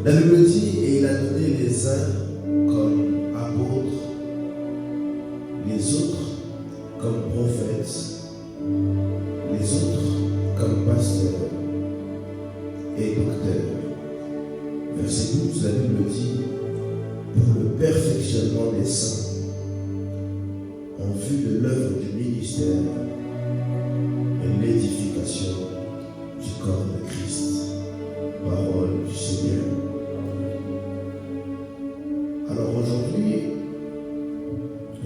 La Bible dit, et il a donné les uns comme apôtres, les autres comme prophètes, les autres comme pasteurs et docteurs. Verset 12, la Bible dit, pour le perfectionnement des saints, en vue de l'œuvre du ministère et l'édification du corps de Christ. Parole du Seigneur. Alors aujourd'hui,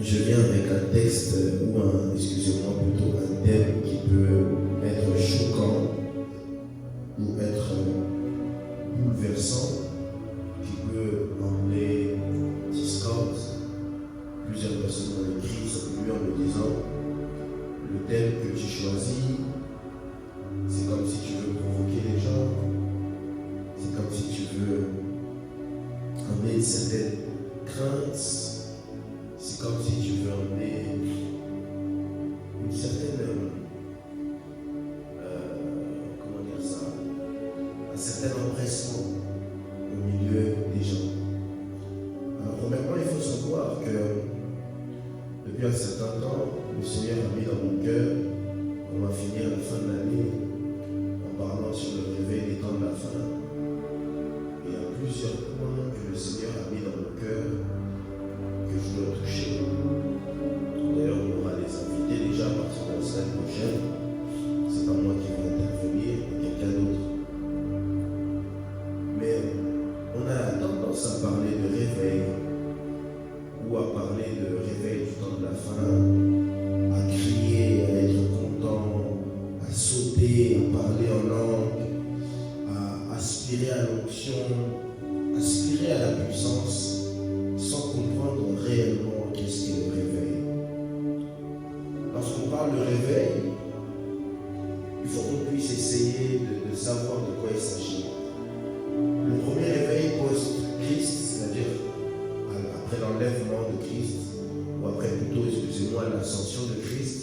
je viens avec un texte ou plutôt un thème qui peut être choquant ou être bouleversant, qui peut emmener discorde. Plusieurs personnes m'ont écrit sur lui en me disant, le thème que tu choisis, c'est comme si tu veux provoquer les gens, c'est comme si tu veux emmener une certaine crainte, c'est comme si tu veux emmener une certaine, un certain empressement au milieu des gens. Alors premièrement, il faut savoir que depuis un certain temps, le Seigneur a mis dans mon cœur, on va finir la fin de l'année en parlant sur le réveil des temps de la fin. Il y a plusieurs points que le Seigneur a mis dans mon cœur que je dois toucher. D'ailleurs, on aura des invités déjà à partir de la semaine prochaine. C'est pas moi qui vais intervenir, mais quelqu'un d'autre. Mais on a tendance à parler de réveil ou à parler de réveil du temps de la fin, à crier, à être content, à sauter, à parler en langue, à aspirer à l'onction, aspirer à la puissance, sans comprendre réellement qu'est-ce qu'est le réveil. Lorsqu'on parle de réveil, il faut qu'on puisse essayer de savoir de quoi il s'agit. Le premier réveil post-Christ, c'est-à-dire après l'enlèvement de Christ, ou après plutôt, excusez-moi, l'ascension de Christ,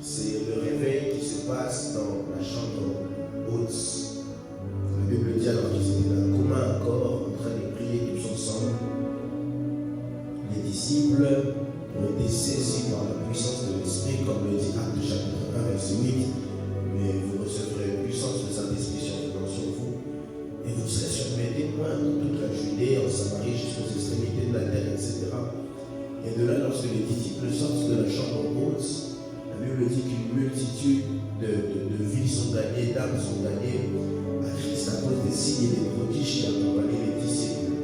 c'est le réveil qui se passe dans la chambre haute. La Bible dit alors qu'ils étaient d'un commun accord en train de prier tous ensemble. Les disciples ont été saisis par la puissance de l'Esprit, comme le dit Actes chapitre 1, verset 8. Mais vous recevrez une puissance de Saint-Esprit survenant sur vous, et vous serez sur mes témoins dans toute la Judée, en Samarie, jusqu'aux extrémités de la terre, etc. Et de là, lorsque les disciples sortent de la chambre haute, la Bible dit qu'une multitude de vies sont gagnées, d'âmes sont gagnées à Christ à cause des signes et des prodiges qui accompagnaient les disciples.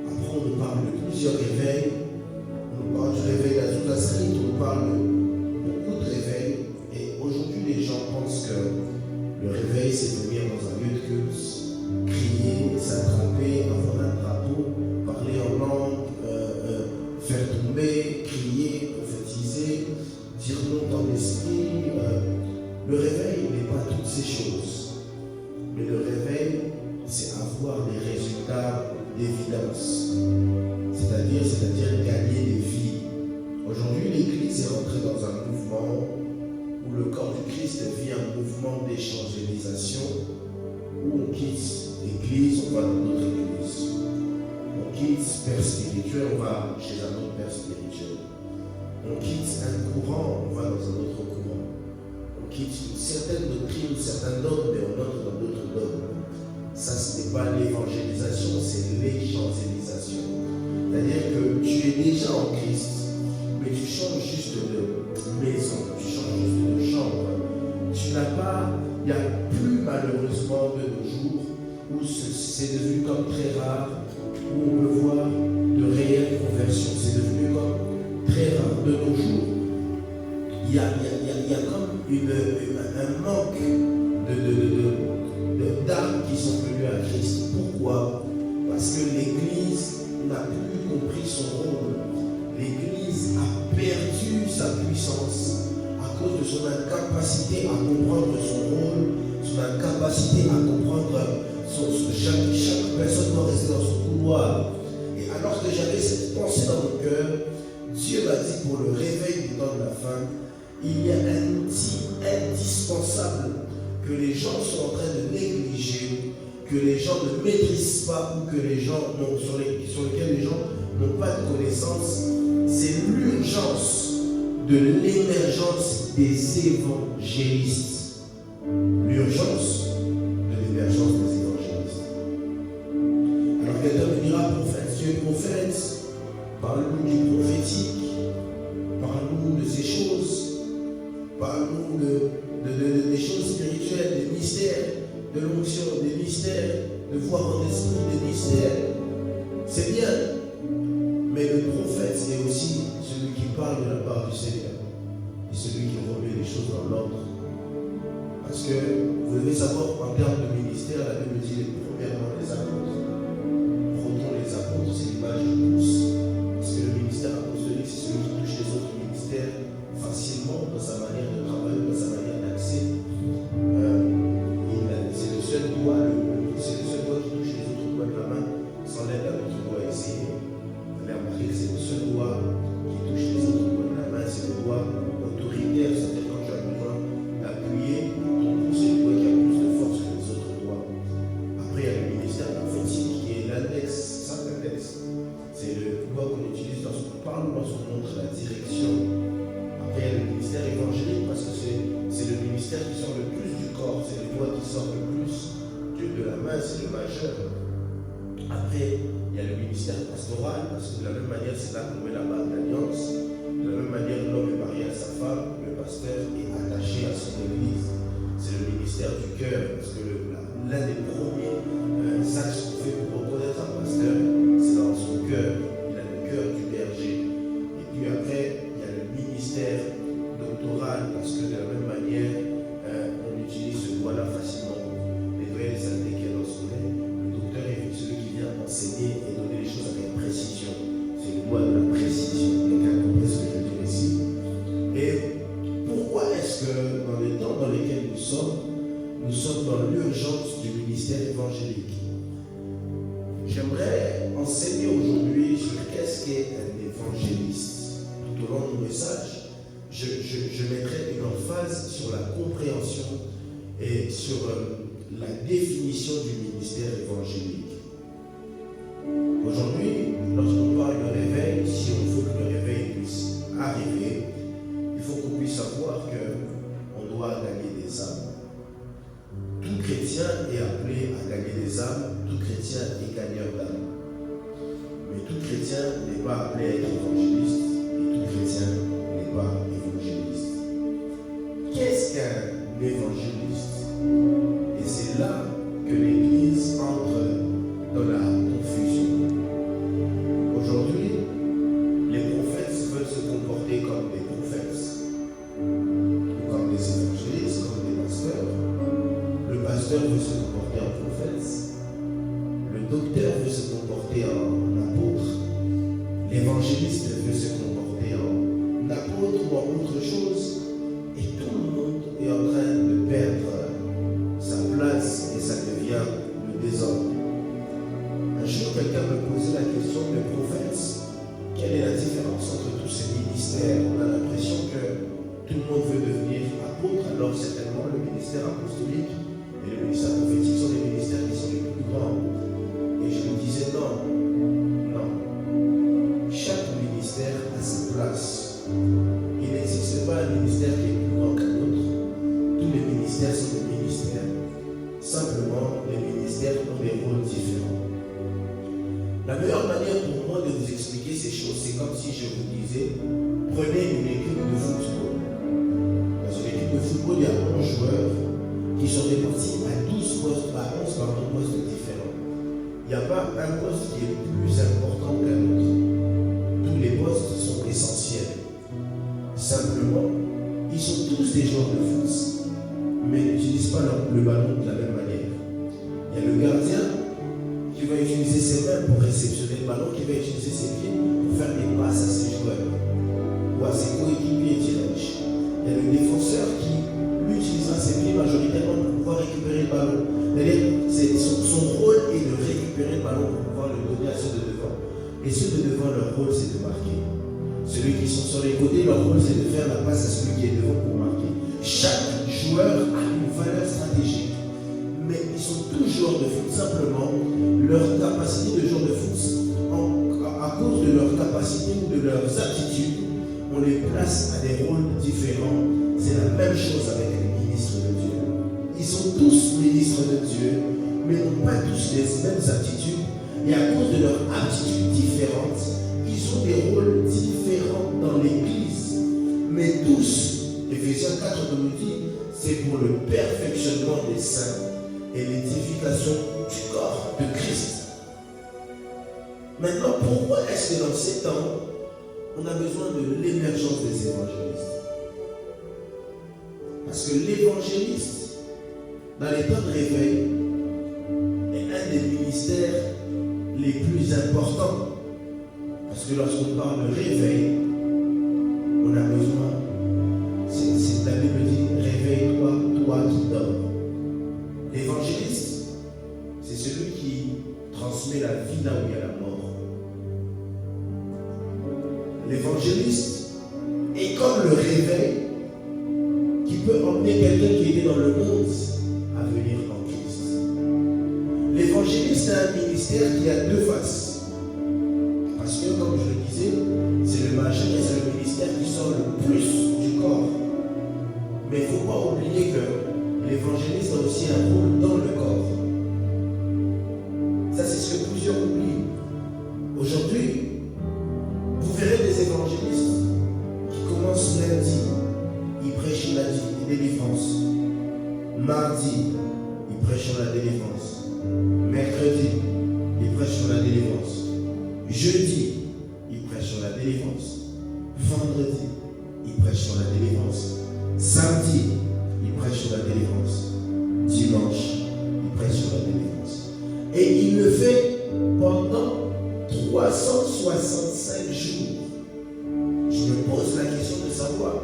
Après, on nous parle de plusieurs réveils. On nous parle du réveil d'Azusa Street, on nous parle de beaucoup de réveils. Et aujourd'hui, les gens pensent mon esprit, le réveil n'est pas toutes ces choses. Mais le réveil, c'est avoir des résultats d'évidence. C'est-à-dire gagner des vies. Aujourd'hui, l'Église est rentrée dans un mouvement où le corps du Christ vit un mouvement d'évangélisation, où on quitte l'Église, on va dans notre Église. On quitte père spirituel, on va chez un autre père spirituel. On quitte un courant, on va dans un autre courant. On quitte une certaine doctrine, certains dogmes, mais on entre dans d'autres dogmes. Ça, ce n'est pas l'évangélisation, c'est l'échangelisation. C'est-à-dire que tu es déjà en Christ, mais tu changes juste de maison, tu changes juste de chambre. Tu n'as pas, il n'y a plus malheureusement de nos jours où c'est devenu comme très rare, où on peut voir de réelles conversions. C'est devenu comme très rare de nos jours. Il y a comme un manque d'âmes qui sont venues à Christ. Pourquoi? Parce que l'Église n'a plus compris son rôle. L'Église a perdu sa puissance à cause de son incapacité à comprendre son rôle, son incapacité à comprendre chaque personne doit rester dans son couloir. Et alors que j'avais cette pensée dans mon cœur, Dieu m'a dit pour le réveil du temps de la fin, il y a un outil indispensable que les gens sont en train de négliger, que les gens ne maîtrisent pas ou que les gens sur lesquels les gens n'ont pas de connaissance. C'est l'urgence de l'émergence des évangélistes. L'urgence de l'émergence des évangélistes. Alors quelqu'un me dira, prophète, tu es prophète, parle-nous du prophétique, parle-nous de ces choses, parle-nous des choses spirituelles, des mystères, de l'onction, des mystères, de voir en esprit, des mystères. C'est bien, mais le prophète est aussi celui qui parle de la part du Seigneur et celui qui remet les choses dans l'ordre. Parce que vous devez savoir, en termes de ministère, la Bible dit premièrement les apôtres. Prenons les apôtres, c'est l'image de tous. Parce que le ministère apostolique, c'est celui qui touche les autres ministères facilement dans sa manière de travailler, dans sa manière d'accès. C'est le seul doigt qui touche les autres doigts de la main sans l'aide d'un autre doigt essayé. Vous avez remarqué que c'est le seul doigt qui touche les autres doigts de la main, c'est le doigt autoritaire, c'est-à-dire quand tu as besoin d'appuyer, c'est le doigt qui a plus de force que les autres doigts. Après, il y a le ministère prophétique qui est l'index, ça l'index. C'est le doigt qu'on utilise lorsqu'on parle, lorsqu'on montre la direction. Après, il y a le ministère évangélique parce que c'est le ministère qui sort le plus du corps, c'est le doigt qui sort le plus de la main, c'est le majeur. Après, il y a le ministère pastoral, parce que de la même manière, c'est là qu'on met la barre d'alliance. De la même manière, l'homme est marié à sa femme, le pasteur est attaché à son église. C'est le ministère du cœur, parce que l'un des premiers axes qu'on fait pour reconnaître un pasteur, c'est dans son cœur. Il a le cœur du berger. Et puis après, il y a le ministère doctoral, parce que de la même manière, on utilise ce doigt-là facilement pour nettoyer les saletés qu'il y a dans son nez. Le docteur est celui qui vient enseigner et donner les choses avec précision. C'est le doigt de la précision. Quelqu'un comprend ce que je veux dire ici. Et pourquoi est-ce que dans les temps dans lesquels nous sommes dans l'urgence du ministère évangélique? J'aimerais enseigner aujourd'hui sur qu'est-ce qu'est un évangéliste. Tout au long de mon message, je mettrai une emphase sur la compréhension et sur la définition du ministère évangélique. Aujourd'hui, lorsqu'on parle de réveil, si on veut que le réveil puisse arriver, il faut qu'on puisse savoir qu'on doit gagner des âmes. Tout chrétien est appelé à gagner des âmes, tout chrétien est gagneur d'âmes. Mais tout chrétien n'est pas appelé à être évangéliste et tout chrétien n'est pas évangéliste. Qu'est-ce qu'un évangéliste? Et c'est là que l'Église entre dans la confusion. Aujourd'hui, les prophètes veulent se comporter comme des prophètes, ou comme des évangélistes, comme des pasteurs. Le pasteur veut se comporter en prophète, le docteur veut se comporter en apôtre, l'évangéliste veut se comporter en apôtre ou en autre chose. certainement, le ministère apostolique et le ministère prophétique sont les ministères qui sont les plus grands. Et je me disais non. Chaque ministère a sa place. Il n'existe pas un ministère qui est plus grand qu'un autre. Tous les ministères sont des ministères. Simplement, les ministères ont des rôles différents. La meilleure manière pour moi de vous expliquer ces choses, c'est comme si je vous disais, prenez une équipe de football. Dans une équipe de football, il y a 11 joueurs qui sont répartis à 12 postes, à 11 postes différents. Il n'y a pas un poste qui est plus important qu'un autre. Tous les postes sont essentiels. Simplement, ils sont tous des joueurs de foot, mais n'utilisent pas le ballon de la même manière. Il y a le gardien qui va utiliser ses mains pour réceptionner le ballon, qui va utiliser ses pieds pour faire des passes à ses joueurs ou à ses coéquipiers tirage. Il y a le défenseur qui lui utilisera ses pieds majoritairement pour pouvoir récupérer le ballon. C'est-à-dire, son rôle est de récupérer le ballon pour pouvoir le donner à ceux de devant. Et ceux de devant, leur rôle, c'est de marquer. Ceux qui sont sur les côtés, leur rôle, c'est de faire la passe à celui qui est devant pour marquer. Chaque joueur a une valeur stratégique. Mais ils sont tous joueurs de foot. Simplement, leur capacité de joueur de foot, à cause de leur capacité ou de leurs aptitudes, on les place à des rôles différents. C'est la même chose avec les ministres de Dieu. Ils sont tous ministres de Dieu, mais n'ont pas tous les mêmes aptitudes. Et à cause de leurs aptitudes différentes, ils ont des rôles différents dans l'Église. Mais tous, Éphésiens 4 nous dit, c'est pour le perfectionnement des saints et l'édification du corps de Christ. Maintenant, pourquoi est-ce que dans ces temps, on a besoin de l'émergence des évangélistes? Parce que l'évangéliste, dans les temps de réveil, est un des ministères les plus importants. Parce que lorsqu'on parle de réveil, on a besoin, c'est la Bible dit, réveille-toi, toi qui dors. L'évangéliste, c'est celui qui transmet la vie là où il y a la mort. L'évangéliste est comme le réveil qui peut emmener quelqu'un qui était dans le monde à venir en Christ. L'évangéliste a un ministère qui a deux faces. Parce que, comme je le disais, c'est le majeur et c'est le ministère qui sort le plus du corps. Mais il ne faut pas oublier que l'évangéliste a aussi un rôle dans le corps. Ça, c'est ce que plusieurs oublient. Aujourd'hui, vous verrez des évangélistes qui commencent lundi, ils prêchent sur la délivrance. Mardi, ils prêchent sur la délivrance. Mercredi, ils prêchent sur la délivrance. Jeudi, ils prêchent sur la délivrance. Vendredi, ils prêchent sur la délivrance. Samedi, ils prêchent sur la délivrance. Dimanche, ils prêchent sur la délivrance. Et il le fait pendant 365 jours. Je me pose la question de savoir,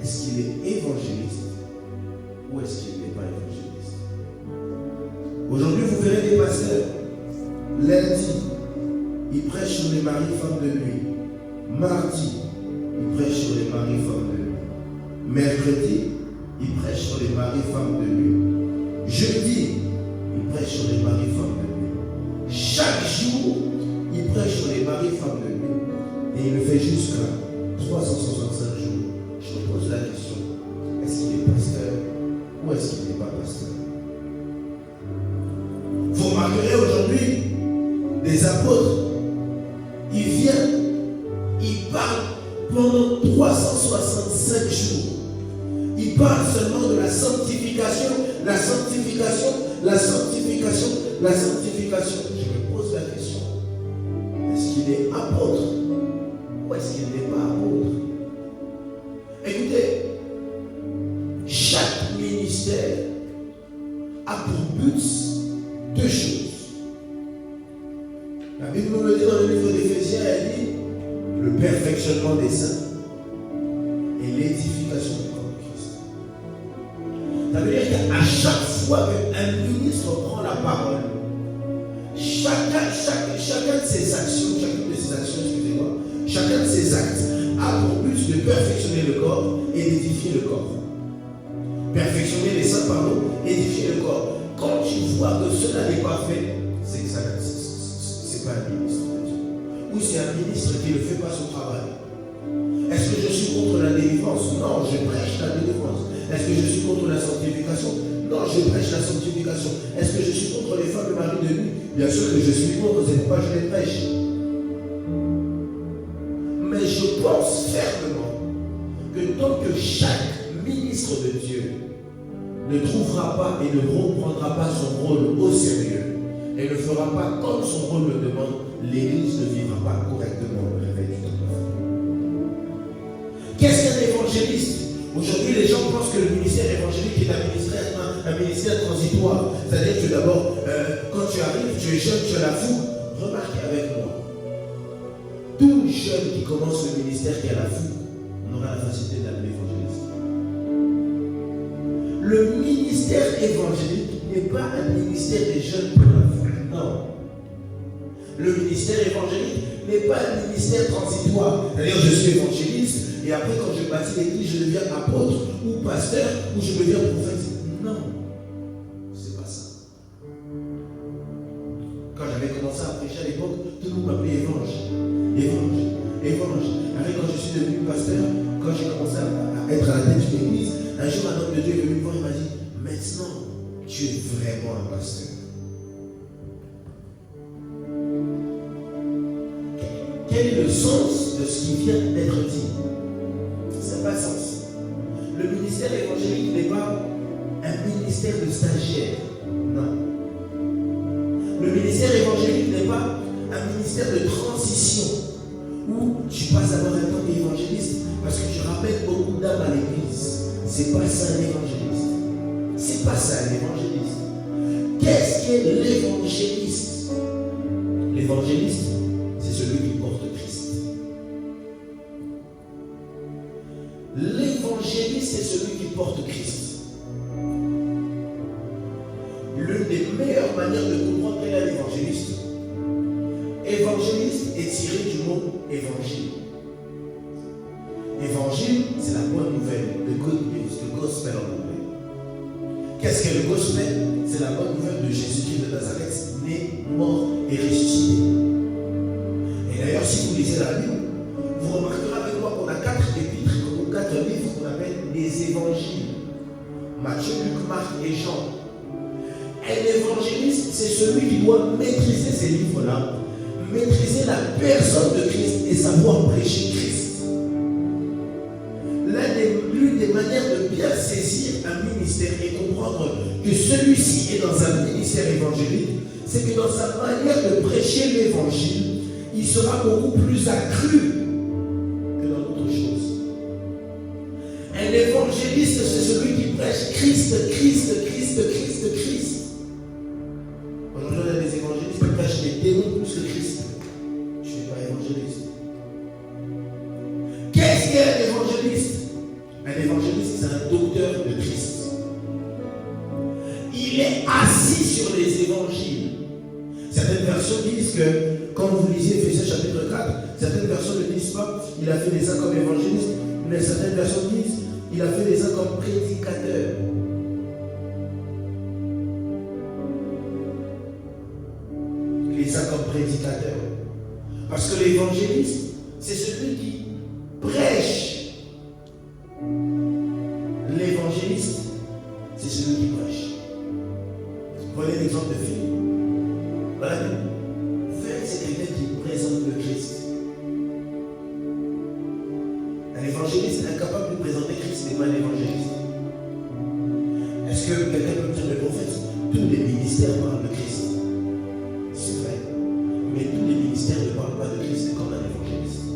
est-ce qu'il est évangéliste ou est-ce qu'il n'est pas évangéliste? Aujourd'hui, vous verrez des pasteurs. Lundi, ils prêchent sur les maris femmes de nuit. Mardi, ils prêchent sur les maris femmes de nuit. Mercredi, ils prêchent sur les maris femmes de nuit. Jeudi, ils prêchent sur les maris femmes de nuit. Chaque jour, il prêche sur les maris femmes de nuit. Et il le fait jusqu'à 365 jours. Je me pose la question, est-ce qu'il est pasteur ou est-ce qu'il n'est pas pasteur? Vous remarquerez aujourd'hui des apôtres, ils viennent, ils parlent pendant 365 jours. Ils parlent seulement de la sanctification, la sanctification, la sanctification, la sanctification. Je me pose la question, est-ce qu'il est apôtre ou est-ce qu'il n'est pas apôtre? Écoutez, chaque ministère a pour but deux choses. La Bible nous le dit dans le livre d'Éphésiens, elle dit le perfectionnement des saints et l'édification du corps de Christ. Ça veut dire qu'à chaque fois qu'un ministre prend la parole, chacun de ses actions, chacun de ses actes a pour but de perfectionner le corps et d'édifier le corps. perfectionner les saints, pardon, édifier le corps. Quand tu vois que cela n'est pas fait, c'est que c'est pas un ministre de Dieu. Ou c'est un ministre qui ne fait pas son travail. Est-ce que je suis contre la délivrance? Non, je prêche la délivrance. Est-ce que je suis contre la sanctification? Non, je prêche la sanctification. Est-ce que je suis contre les femmes et maris de nuit? Bien sûr que je suis contre, c'est pourquoi je les prêche. Mais je pense fermement que tant que chaque ministre de Dieu ne trouvera pas et ne reprendra pas son rôle au sérieux et ne fera pas comme son rôle le demande, l'Église ne vivra pas correctement le réveil du temps. Qu'est-ce qu'un évangéliste? Aujourd'hui, les gens pensent que le ministère évangélique est un ministère transitoire. C'est-à-dire que d'abord, quand tu arrives, tu es jeune, tu as la fougue. Remarquez avec moi, tout jeune qui commence le ministère qui a la fougue, on aura la facilité d'appeler évangéliste. Le ministère évangélique n'est pas un ministère des jeunes pour la fougue. Non. Le ministère évangélique n'est pas un ministère transitoire. C'est-à-dire, je suis évangéliste. Et après, quand je bâtis l'église, je deviens apôtre ou pasteur ou je deviens prophète. Non, c'est pas ça. Quand j'avais commencé à prêcher à l'époque, tout le monde m'appelait évangile. Après, quand je suis devenu pasteur, quand j'ai commencé à être à la tête d'une église, un jour, un homme de Dieu est venu me voir et m'a dit, maintenant, tu es vraiment un pasteur. Quel est le sens de ce qui vient d'être dit? Ça n'a pas de sens. Le ministère évangélique n'est pas un ministère de stagiaire. Non. Le ministère évangélique n'est pas un ministère de transition où tu passes d'abord un temps d'évangéliste parce que tu rappelles beaucoup d'âmes à l'église. C'est pas ça un évangéliste. C'est pas ça un évangéliste. Qu'est-ce qu'est l'évangéliste? L'évangéliste, c'est celui qui porte Christ. L'évangéliste, c'est celui qui porte Christ. L'une des meilleures manières de comprendre quel est l'évangéliste. Évangéliste est tiré du mot évangile. Évangile, c'est la bonne nouvelle, le good news, le gospel en anglais. Qu'est-ce qu'est le gospel? C'est la bonne nouvelle de Jésus-Christ de Nazareth, né, mort et ressuscité. Et d'ailleurs, si vous lisez la Bible, vous remarquerez avec moi qu'on a 4 épîtres, ou 4 livres qu'on appelle les évangiles. Matthieu, Luc, Marc et Jean. Un évangéliste, c'est celui qui doit maîtriser ces livres-là, maîtriser la personne de Christ et savoir prêcher Christ. L'une des manières de bien saisir un ministère et comprendre que celui-ci est dans un ministère évangélique, c'est que dans sa manière de prêcher l'évangile, il sera beaucoup plus accru que dans d'autres choses. Un évangéliste, c'est celui qui prêche Christ. Aujourd'hui, on a des évangélistes qui prêchent les démons plus que Christ. Je ne suis pas évangéliste. Qu'est-ce qu'est un évangéliste? Un évangéliste, c'est un docteur de Christ. Il est assis sur les évangiles. Certaines versions disent que, quand vous lisez Ephésiens chapitre 4, certaines versions ne disent pas il a fait les uns comme évangéliste, mais certaines versions disent il a fait les uns comme prédicateur. Les uns comme prédicateur. Parce que l'évangéliste, c'est celui qui prêche. L'évangéliste, c'est celui qui prêche. Prenez l'exemple de Philippe. Voilà. Frère, c'est quelqu'un qui présente le Christ. Un évangéliste incapable de présenter Christ n'est pas un évangéliste. Est-ce que quelqu'un peut dire le prophète? Tous les ministères parlent de Christ. C'est vrai. Mais tous les ministères ne parlent pas de Christ comme un évangéliste.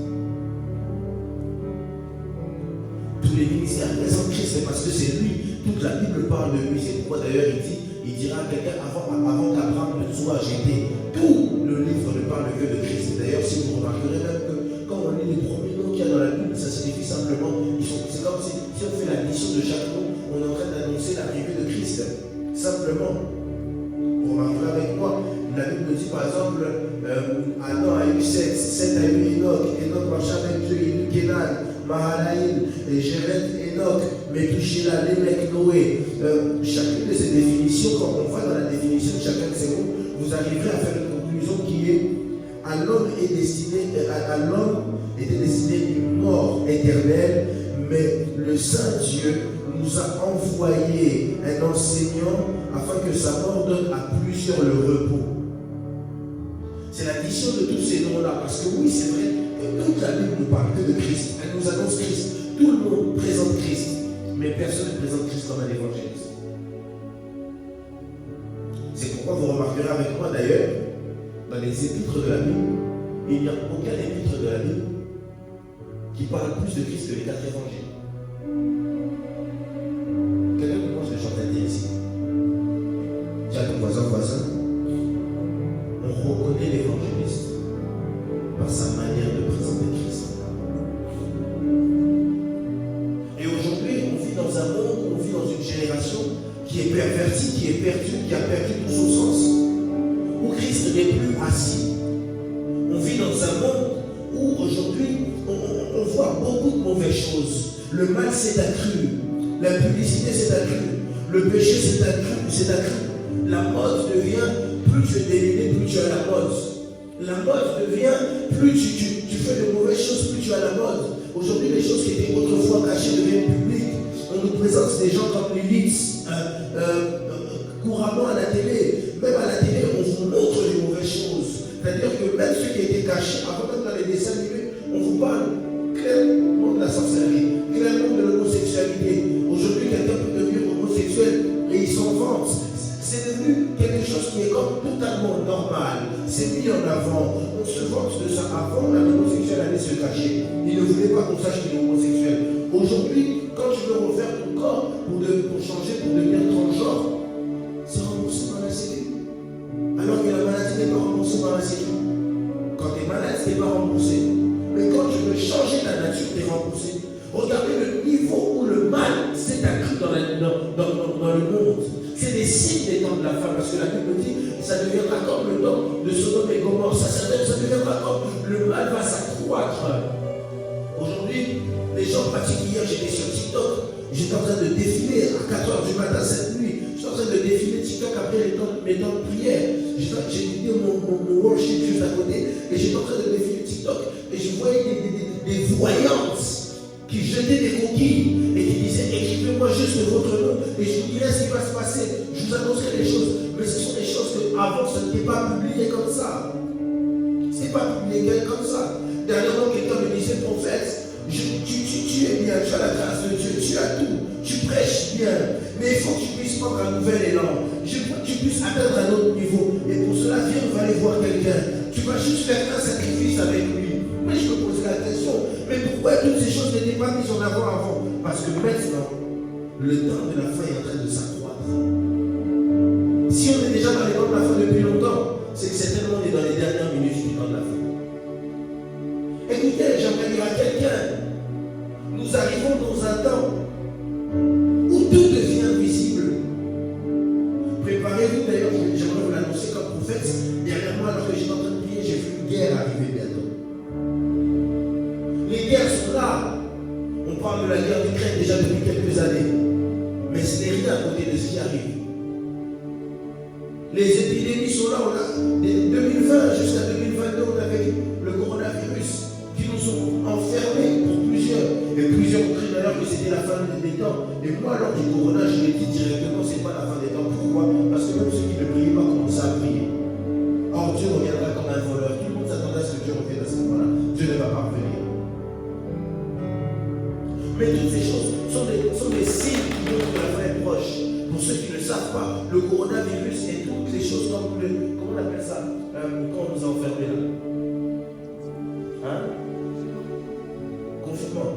Tous les ministères présentent Christ, c'est parce que c'est lui. Toute la Bible parle de lui. C'est pourquoi d'ailleurs il dira à quelqu'un avant qu'Abraham ne soit jeté. Tout le livre ne parle que de Christ. D'ailleurs, si vous remarquerez même que quand on lit les premiers noms qu'il y a dans la Bible, ça signifie simplement, c'est comme si on fait l'addition de chaque nom, on est en train d'annoncer l'arrivée de Christ. Simplement. Vous remarquerez avec moi, la Bible dit par exemple, Adam a eu Seth a eu Enoch marcha avec Dieu, il eut Kenan, Mahalaïl, et Jéred et Enoch, Methuselah, Lémec, Noé. Chacune de ces définitions, quand on va dans la définition de chacun de ces mots, vous arriverez à faire une conclusion qui est à l'homme était destiné une mort éternelle, mais le Saint-Dieu nous a envoyé un enseignant afin que sa mort donne à plusieurs le repos. C'est l'addition de tous ces noms-là, parce que oui, c'est vrai que toute la Bible nous parle que de Christ, elle nous annonce Christ, tout le monde présente Christ, mais personne ne présente Christ comme un évangéliste. C'est pourquoi vous remarquerez avec moi d'ailleurs, dans les épîtres de la Bible, il n'y a aucun épître de la Bible qui parle plus de Christ que les 4 évangiles. Quelqu'un comprend ce que je suis en train de dire ici? Dis à ton voisin, on reconnaît l'évangéliste par sa manière de présenter Christ. Et aujourd'hui, on vit dans un monde, on vit dans une génération qui est pervertie, qui est perdue, qui a perdu tout son sens, où Christ n'est plus assis. On vit dans un monde où aujourd'hui, on voit beaucoup de mauvaises choses. Le mal s'est accru, la publicité s'est accrue, le péché s'est accru. La mode devient, plus tu es délié, plus tu as la mode. La mode devient, plus tu fais de mauvaises choses, plus tu as la mode. Aujourd'hui, les choses qui étaient autrefois cachées deviennent publiques. On nous présente des gens comme Lilith, couramment à la télé. Même à la télé, on vous montre les mauvaises choses. C'est-à-dire que même ceux qui étaient cachés, avant même dans les dessins animés, on vous parle clairement de la sorcellerie, clairement de l'homosexualité. Aujourd'hui, quelqu'un peut devenir homosexuel et il s'en vante. C'est devenu quelque chose qui est comme totalement normal. C'est mis en avant. On se vante de ça. Avant, un homosexuel allait se cacher. Il ne voulait pas qu'on sache qu'il est homosexuel. Aujourd'hui, quand tu veux refaire ton corps pour changer, pour devenir transgenre, c'est remboursé par la Sécu. Alors que la maladie n'est pas remboursée par la Sécu. Quand tu es malade, ce n'est pas remboursé. Mais quand tu veux changer ta nature, tu es remboursé. Regardez le niveau où le mal s'est accru dans le monde. C'est des signes des temps de la fin, parce que la Bible dit ça deviendra comme le temps de Sodome et Gomorrhe. Ça deviendra comme le mal va s'accroître. Aujourd'hui, les gens pratiquent. Hier, j'étais sur TikTok, j'étais en train de défiler à 4h du matin cette nuit. J'étais en train de défiler TikTok après mes temps de prière. J'ai écouté mon worship juste à côté et j'étais en train de défiler TikTok et je voyais des voyantes qui jetaient des coquilles et qui disaient écrivez-moi juste votre nom et je vous dirai ce qui va se passer. Je vous annoncerai les choses, mais ce sont des choses que avant ce n'était pas publié comme ça. Ce n'est pas publié comme ça. Dernièrement, quelqu'un me disait prophète, tu es bien, tu as la grâce de Dieu, tu as tout, tu prêches bien, mais il faut que tu puisses prendre un nouvel élan, que tu puisses atteindre un autre niveau. Et pour cela, viens, on va aller voir quelqu'un. Tu vas juste faire un sacrifice avec lui. Mais je me pose la question, mais pourquoi toutes ces choses n'étaient pas mises en avant avant? Parce que maintenant, le temps de la fin est en train de s'accroître. Si on est déjà dans les temps de la fin depuis longtemps, c'est que certainement on est dans les dernières minutes du temps de la fin. Écoutez, j'aimerais dire à quelqu'un, nous arrivons dans un temps où tout devient visible. Préparez-vous d'ailleurs, j'aimerais vous l'annoncer comme prophète. Dernièrement, alors que j'étais en train de prier, j'ai vu une guerre arriver bientôt. Les guerres sont là. On parle de la guerre d'Ukraine déjà depuis quelques années. Mais ce n'est rien à côté de ce qui arrive. Les épidémies sont là. On a, de 2020 jusqu'à 2022, on avait le coronavirus qui nous ont enfermés pour plusieurs. Et plusieurs ont cru d'ailleurs que c'était la fin des temps. Et moi, lors du corona, je l'ai dit directement, ce n'est pas la fin des temps. Pourquoi? Parce que même ceux qui ne priaient pas commençaient à prier. Or, Dieu reviendra comme un voleur. Tout le monde s'attendait à ce que Dieu revienne à ce moment-là. Dieu ne va pas revenir. Mais toutes ces choses sont des signes qui montrent que la fin est proche. Pour ceux qui ne savent pas, le coronavirus et toutes les choses comme comment on appelle ça quand on nous a enfermés là. Hein? Confinement.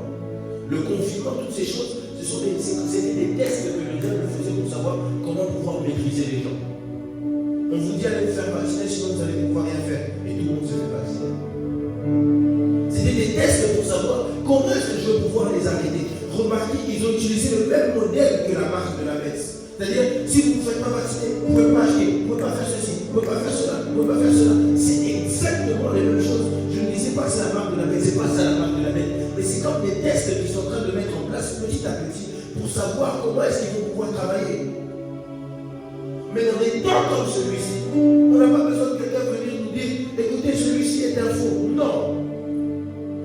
Le confinement, toutes ces choses, c'était des tests que le diable faisait pour savoir comment pouvoir maîtriser les gens. On vous dit allez vous faire vacciner, sinon vous allez pouvoir rien faire. Et tout le monde se fait vacciner. C'était des tests pour savoir comment est-ce que je vais pouvoir les arrêter. Remarquez qu'ils ont utilisé le même modèle que la marque de la messe. C'est-à-dire, si vous ne vous faites pas vacciner, vous ne pouvez pas acheter, vous ne pouvez pas faire ceci, vous ne pouvez pas faire cela, vous ne pouvez pas faire cela. C'est exactement les mêmes choses. Je ne disais pas que c'est la marque de la messe, c'est pas ça la marque de la messe. mais c'est comme des tests qu'ils sont en train de mettre en place petit à petit pour savoir comment est-ce qu'ils vont pouvoir travailler. Mais dans des temps comme celui-ci, on n'a pas besoin de quelqu'un venir nous dire, écoutez, celui-ci est un faux. Non.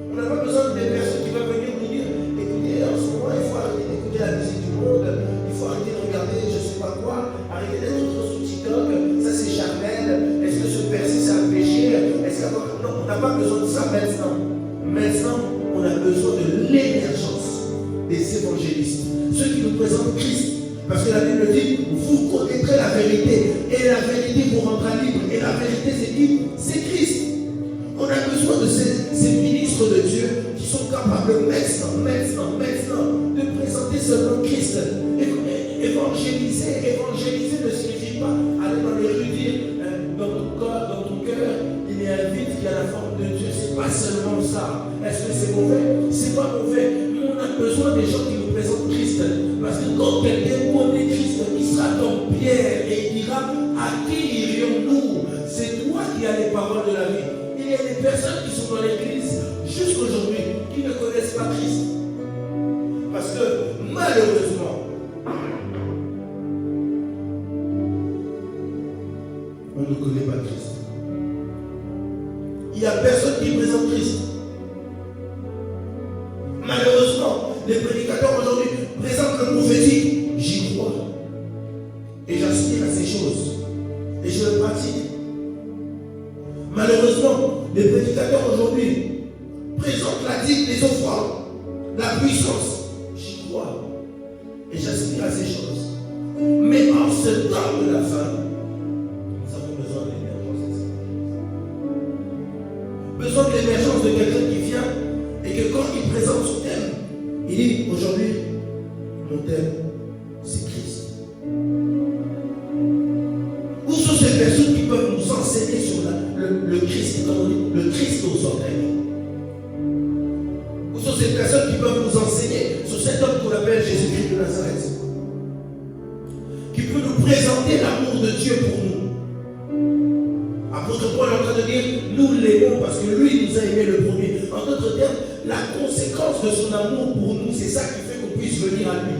On n'a pas besoin d'une personne qui va venir nous dire, écoutez, en ce moment, il faut arrêter d'écouter la musique du monde, il faut arrêter de regarder je ne sais pas quoi, arrêter d'être trop sur TikTok, ça c'est charnel, est-ce que se percer c'est un péché, est-ce que... Non, on n'a pas besoin de ça maintenant. Maintenant, on a besoin de l'émergence des évangélistes, ceux qui nous présentent Christ. Parce que la Bible dit, vous connaîtrez la vérité, et la vérité vous rendra libre, et la vérité c'est qui? C'est Christ. On a besoin de ces ministres de Dieu qui sont capables maintenant, de présenter seulement Christ. Évangéliser ne signifie pas aller dans les rues dire, dans ton cœur, il y a un vide qui a la forme de Dieu. C'est pas seulement ça. Est-ce que c'est mauvais? C'est pas mauvais. Mais on a besoin des gens qui nous présentent Christ. Parce que quand quelqu'un connaît Christ, il sera comme Pierre et il dira, à qui irions-nous? C'est toi qui as les paroles de la vie. Il y a des personnes qui sont dans l'église jusqu'aujourd'hui qui ne connaissent pas Christ. Parce que malheureusement, on ne connaît pas Christ. Il n'y a personne qui présente Christ. Malheureusement, les prédicateurs aujourd'hui présentent le prophétique. J'y crois. Et j'aspire à ces choses. Et je le pratique. Malheureusement, les prédicateurs aujourd'hui présentent la dîme des offrandes, la puissance. J'y crois. Et j'aspire à ces choses. Mais en ce temps de la fin, nous avons besoin de l'émergence. Besoin de l'émergence de quelqu'un qui vient et que quand il présente son thème, il dit aujourd'hui, mon thème, c'est Christ. Où sont ces personnes qui peuvent nous enseigner sur le Christ, le Christ aux oreilles? Où sont ces personnes qui peuvent nous enseigner sur cet homme qu'on appelle Jésus-Christ de Nazareth? Qui peut nous présenter l'amour de Dieu pour nous? Apôtre Paul est en train de dire, nous l'aimons parce que lui nous a aimé le premier. En d'autres termes, la conséquence de son amour pour nous, c'est ça qui fait qu'on puisse venir à lui.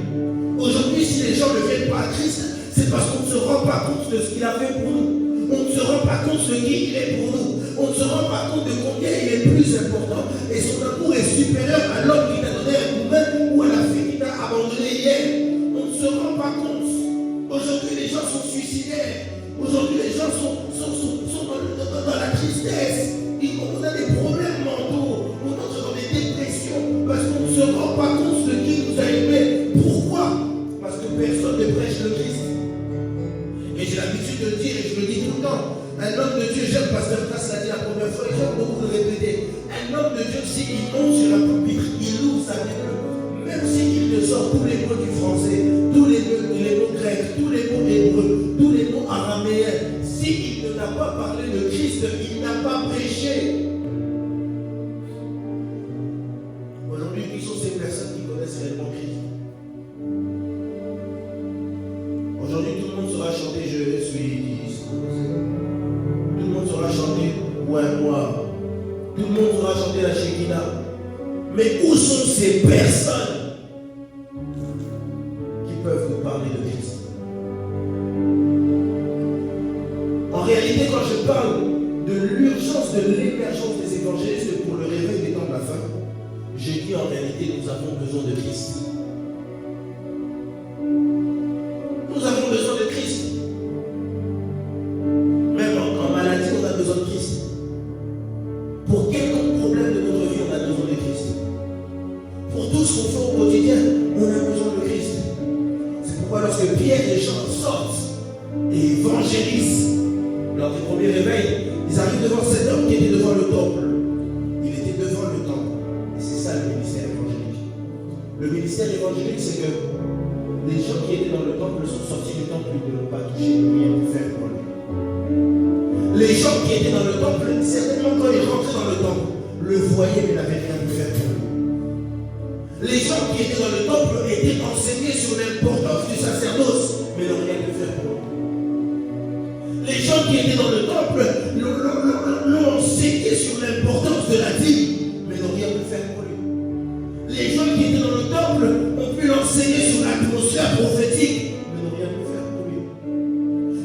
Aujourd'hui, si les gens ne viennent pas à Christ, c'est parce qu'on ne se rend pas compte de ce qu'il a fait pour nous. On ne se rend pas compte de qui il est pour nous. On ne se rend pas compte de combien il est plus important. Et son amour est supérieur à l'homme qui t'a donné un coup de main ou à la fille qui t'a abandonné hier. On ne se rend pas compte. Aujourd'hui, les gens sont suicidaires. Aujourd'hui, les gens sont dans la tristesse. On a des problèmes mentaux. On entre dans des dépressions. Parce qu'on ne se rend pas compte de qui nous a aimés. Pourquoi? Parce que personne ne prêche le Christ. Et j'ai l'habitude de le dire, et je le dis tout le temps, un homme de Dieu, j'aime Pasteur Trace l'a dit la première fois, et j'aime beaucoup le répéter. Un homme de Dieu, s'il monte sur un pupitre, il ouvre sa Bible, même s'il te sort tous les mots du français, tous les mots grecs, tous les mots hébreux, tous les mots araméens, s'il ne t'a pas parlé de Christ, il n'a pas prêché. Aujourd'hui, qui sont ces personnes qui connaissent réellement Christ? Aujourd'hui, tout le monde saura chanter Je suis disposé. Tout le monde saura chanter Ouais, moi. Tout le monde saura chanter la Shekinah. Mais où sont ces personnes qui peuvent nous parler de Christ? En réalité, quand je parle de l'urgence de l'émergence des évangélistes pour le réveil des temps de la fin, je dis en réalité, nous avons besoin de Christ. Nous avons besoin de Christ. Même en maladie, on a besoin de Christ. Pour quelconque problème de notre vie, on a besoin de Christ. Pour tout ce qu'on fait au quotidien, on a besoin de Christ. C'est pourquoi lorsque Pierre et Jean sortent et évangélisent lors du premier réveil, ils arrivent devant cet homme qui était devant le temple. Il était devant le temple. Et c'est ça le ministère évangélique. Le ministère évangélique, c'est que les gens qui étaient dans le temple sont sortis du temple, ils ne l'ont pas touché, ils n'ont rien pu faire pour lui. Les gens qui étaient dans le temple, certainement quand ils rentraient dans le temple, le voyaient mais n'avaient rien pu faire pour lui. Les gens qui étaient dans le temple étaient enseignés sur l'importance du sacerdoce, mais n'ont rien pu faire pour lui. Les gens qui étaient dans le temple l'ont enseigné sur l'importance de la dîme, mais n'ont rien pu faire pour lui. ministère prophétique, mais n'ont rien pu faire pour lui.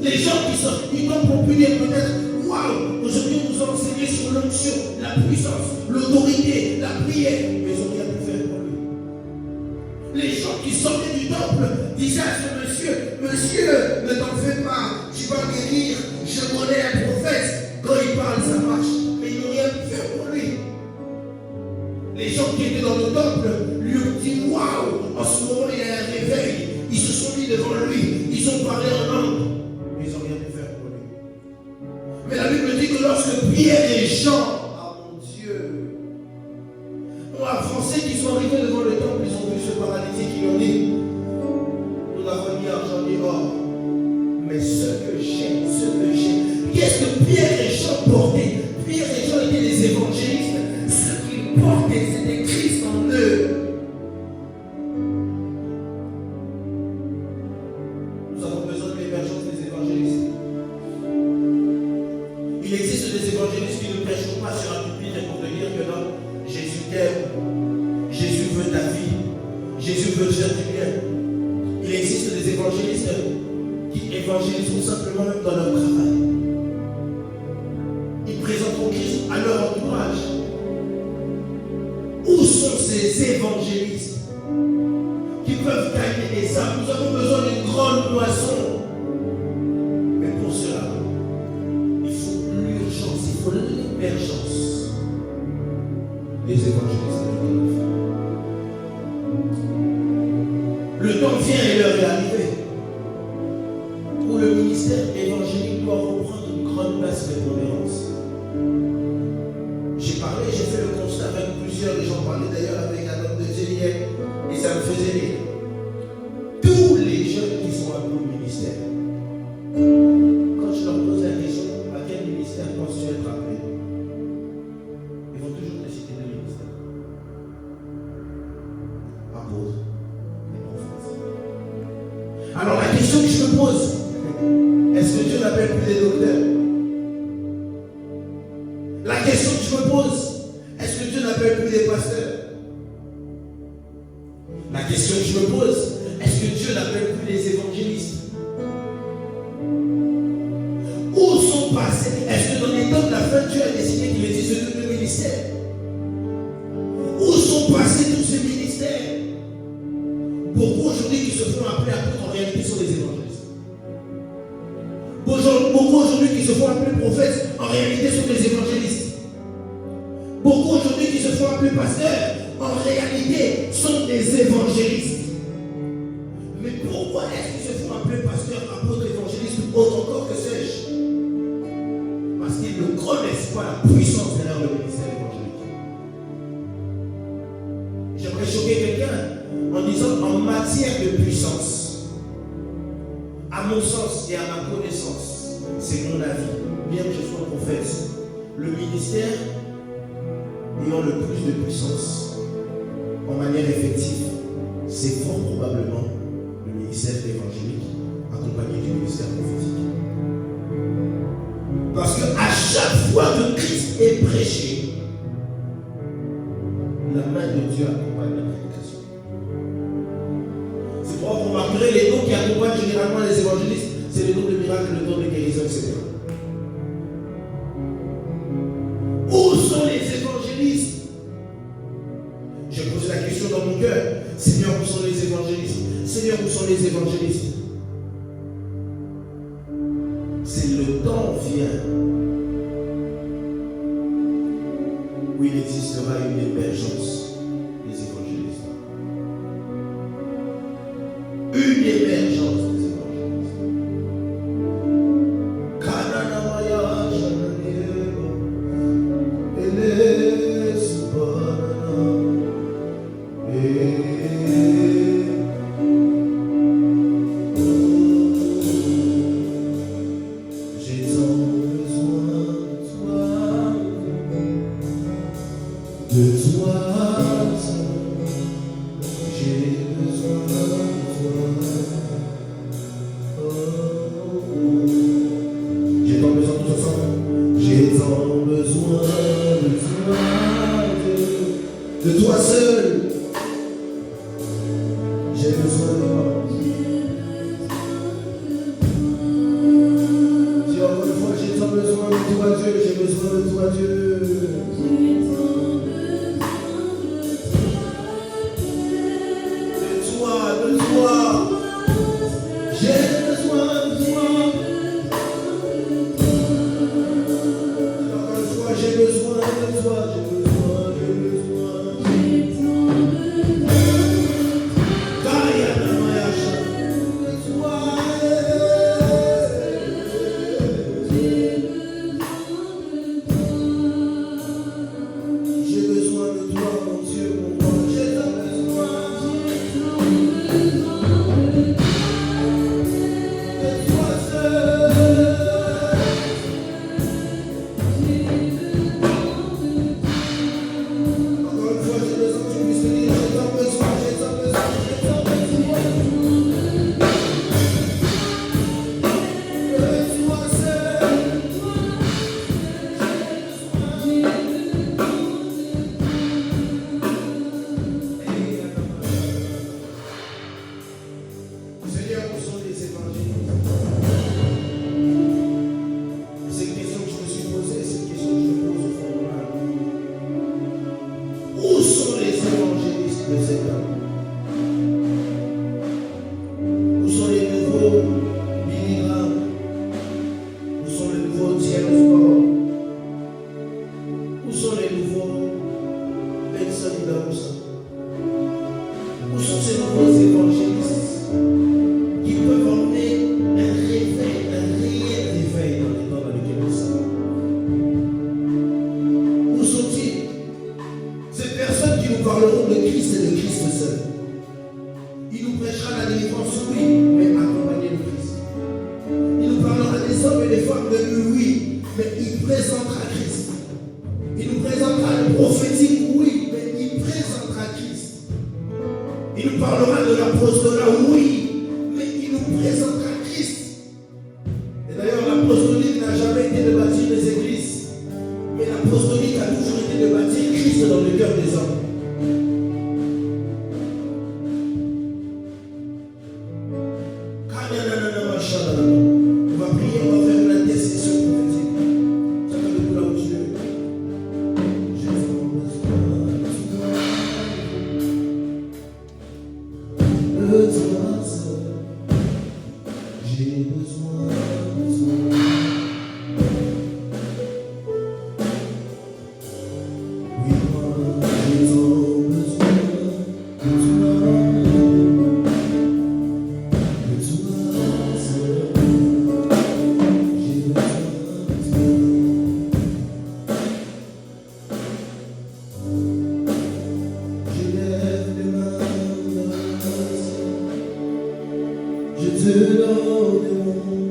Les gens qui sortent du temple ont pu dire peut-être, waouh, aujourd'hui on nous a enseigné sur l'onction, la puissance, l'autorité, la prière, mais ils n'ont rien pu faire pour lui. Les gens qui sortaient du temple disaient à ce monsieur, monsieur, ne t'en fais pas, tu vas guérir, je connais un prophète, quand il parle ça marche, mais ils n'ont rien pu faire pour lui. Les gens qui étaient dans le temple lui ont dit waouh, en ce moment il y a un réveil, ils se sont mis devant lui, ils ont parlé en langue, mais ils n'ont rien pu faire pour lui. Mais la Bible dit que lorsque Pierre et Jean, mon Dieu, ont avancé, qu'ils sont arrivés devant le temple, ils ont vu ce paralytique qui ont dit, nous n'avons ni argent ni or, mais ce que j'ai, qu'est-ce que Pierre et Jean portaient? Pierre et Jean étaient des évangélistes, ce qu'ils portaient c'était Christ en eux. Nous avons besoin de l'émergence des évangélistes. Il existe des évangélistes qui ne prêcheront pas sur un pupitre pour te dire que non, Jésus t'aime, Jésus veut ta vie, Jésus veut te faire du bien. Il existe des évangélistes qui évangélisent simplement même dans leur travail. Ils présenteront Christ à leur entourage. Où sont ces évangélistes qui peuvent gagner des âmes? Nous avons besoin d'une grande moisson. Mais pour cela, il faut l'urgence, il faut l'émergence des évangélistes. Le temps vient et l'heure est arrivée où le ministère évangélique doit reprendre une grande place de prépondérance. J'ai fait le constat avec plusieurs, et j'en parlais d'ailleurs avec un homme de Dieu hier, et ça me faisait rire. Tous les jeunes qui sont appelés au ministère, quand je leur pose la question, à quel ministère penses-tu être appelé? Ils vont toujours te citer le ministère. Apôtre et prophète. Alors la question que je me pose, est-ce que Dieu n'appelle plus des docteurs? La question que je me pose, est-ce que Dieu n'appelle plus des pasteurs? La question que je me pose, est-ce que Dieu n'appelle plus des évangélistes? Où sont passés? Est-ce que dans les temps de la fin, Dieu a décidé qu'il existe deux ministères? Où sont passés tous ces ministères? Beaucoup aujourd'hui qui se font appeler apôtres, en réalité sont des évangélistes. Beaucoup aujourd'hui qui se font appeler prophètes, en réalité sont des évangélistes. Beaucoup aujourd'hui qui se font appeler pasteurs, en réalité sont des évangélistes. Mais pourquoi est-ce qu'ils se font appeler pasteurs, apôtres, évangélistes ou autre encore que sais-je? Parce qu'ils ne connaissent pas la puissance derrière le ministère évangélique. J'aimerais choquer quelqu'un en disant en matière de puissance, à mon sens et à ma connaissance, c'est mon avis, bien que je sois prophète, le ministère ayant le plus de puissance en manière effective, c'est fort probablement le ministère évangélique accompagné du ministère prophétique. Parce qu'à chaque fois que Christ est prêché, la main de Dieu accompagne la prédication. C'est pourquoi vous remarquerez les dons qui accompagnent généralement les évangélistes, c'est les dons de miracles, le don de guérison, etc. Où sont les évangélistes? J'ai posé la question dans mon cœur. Seigneur, où sont les évangélistes? Seigneur, où sont les évangélistes? C'est le temps vient où il existera une émergence des évangélistes. Une émergence des évangélistes. Seigneur, où sont les évangélistes? C'est une question que je me suis posée, c'est une question que je me pose au fond de moi. Où sont les évangélistes de cet homme? Où sont les nouveaux milligrammes? Où sont les nouveaux Dialosport? Où sont les nouveaux personnes d'Aoussa? Où sont ces nouveaux évangélistes qui peuvent emmener un réveil, un réel réveil dans les temps dans lesquels nous sommes? Où sont-ils? Ces personnes qui nous parleront de Christ et de Christ seul. Il nous prêchera la délivrance, oui, mais accompagné de Christ. Il nous parlera des hommes et des femmes de lui, oui, mais il présentera Christ. Il nous présentera le prophétique, oui, mais il présentera Christ. Il nous parlera de l'apostolat, oui, mais il nous présentera Christ. Et d'ailleurs, l'apostolique n'a jamais été de bâtir des églises, mais l'apostolique a toujours été de bâtir Christ dans le cœur des hommes. On va prier, on va faire une intercession prophétique. Ça va de là où tu es. J'ai besoin de toi. J'ai besoin de toi. Oui, moi, j'ai tant besoin de toi. Je te donne mon